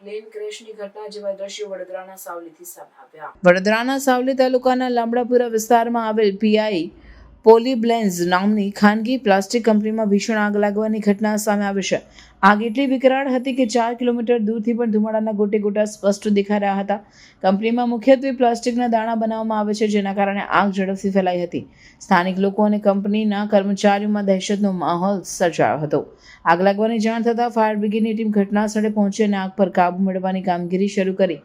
Plane ક્રેશની ઘટના જેવા દ્રશ્યો વડોદરાના સાવલીથી સામે આવ્યા। વડોદરાના સાવલી તાલુકાના લામડાપુરા વિસ્તારમાં આવેલ પીઆઈ પોલીબ્લેન્ઝ નામની ખાનગી પ્લાસ્ટિક કંપનીમાં ભીષણ આગ લાગવાની ઘટના સામે આવી છે। આગ એટલી વિકરાળ હતી કે 4 કિલોમીટર દૂરથી પણ ધુમાડાના ગોટે ગોટા સ્પષ્ટ દેખાઈ રહ્યા હતા। કંપનીમાં મુખ્યત્વે પ્લાસ્ટિકના દાણા બનાવવામાં આવે છે, જેના કારણે આગ ઝડપથી ફેલાઈ હતી। સ્થાનિક લોકો અને કંપનીના કર્મચારીઓમાં દહેશતનો માહોલ સર્જાયો હતો। આગ લાગવાની જાણ થતાં ફાયર બ્રિગેડની ટીમ ઘટના સ્થળે પહોંચી અને આગ પર કાબૂ મેળવવાની કામગીરી શરૂ કરી।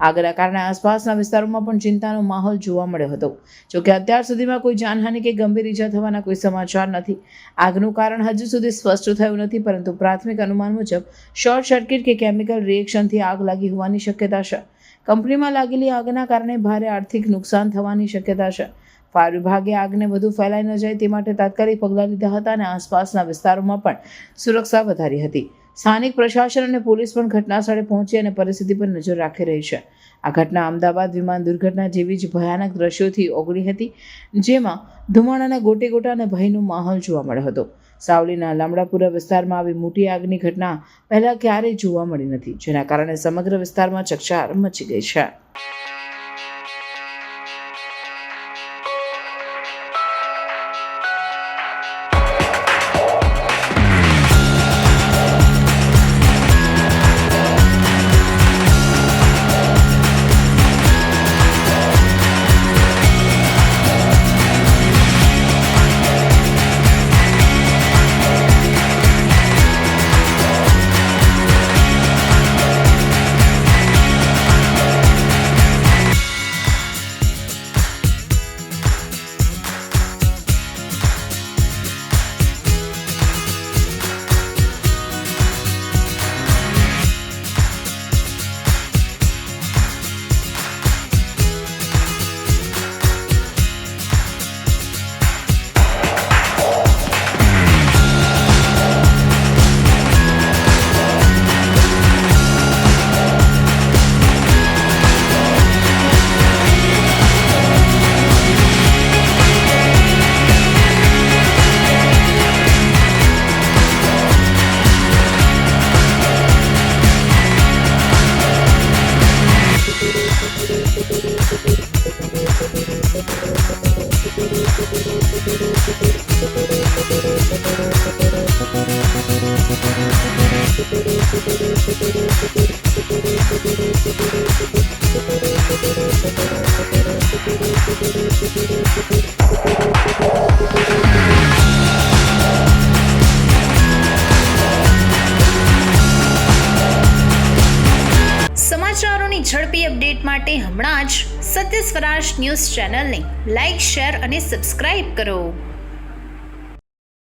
આગના કારણે આસપાસના વિસ્તારોમાં પણ ચિંતાનો માહોલ જોવા મળ્યો હતો। જોકે અત્યાર સુધીમાં કોઈ જાનહાનિ કે ગંભીર ઈજા થવાના કોઈ સમાચાર નથી। આગનું કારણ હજુ સુધી સ્પષ્ટ થયું નથી, પરંતુ પ્રાથમિક અનુમાન મુજબ શોર્ટ સર્કિટ કે કેમિકલ રિએક્શનથી આગ લાગી હોવાની શક્યતા છે। કંપનીમાં લાગેલી આગના કારણે ભારે આર્થિક નુકસાન થવાની શક્યતા છે। ફાયર વિભાગે આગને વધુ ફેલાઈ ન જાય તે માટે તાત્કાલિક પગલાં લીધા હતા અને આસપાસના વિસ્તારોમાં પણ સુરક્ષા વધારી હતી। સ્થાનિક પ્રશાસન અને પોલીસ પણ ઘટના સ્થળે પહોંચી અને પરિસ્થિતિ પર નજર રાખી રહી છે। આ ઘટના અમદાવાદ વિમાન દુર્ઘટના જેવી જ ભયાનક દ્રશ્યોથી ઓગળી હતી, જેમાં ધુમાડાના ગોટે ગોટા અને ભયનો માહોલ જોવા મળ્યો હતો। સાવલીના લામડાપુરા વિસ્તારમાં આવી મોટી આગની ઘટના પહેલા ક્યારેય જોવા મળી નથી, જેના કારણે સમગ્ર વિસ્તારમાં ચકચાર મચી ગઈ છે। સમાચારોની ઝડપી અપડેટ માટે હમણાં જ સત્ય સ્વરાજ ન્યૂઝ ચેનલને લાઇક, શેર અને સબસ્ક્રાઇબ કરો।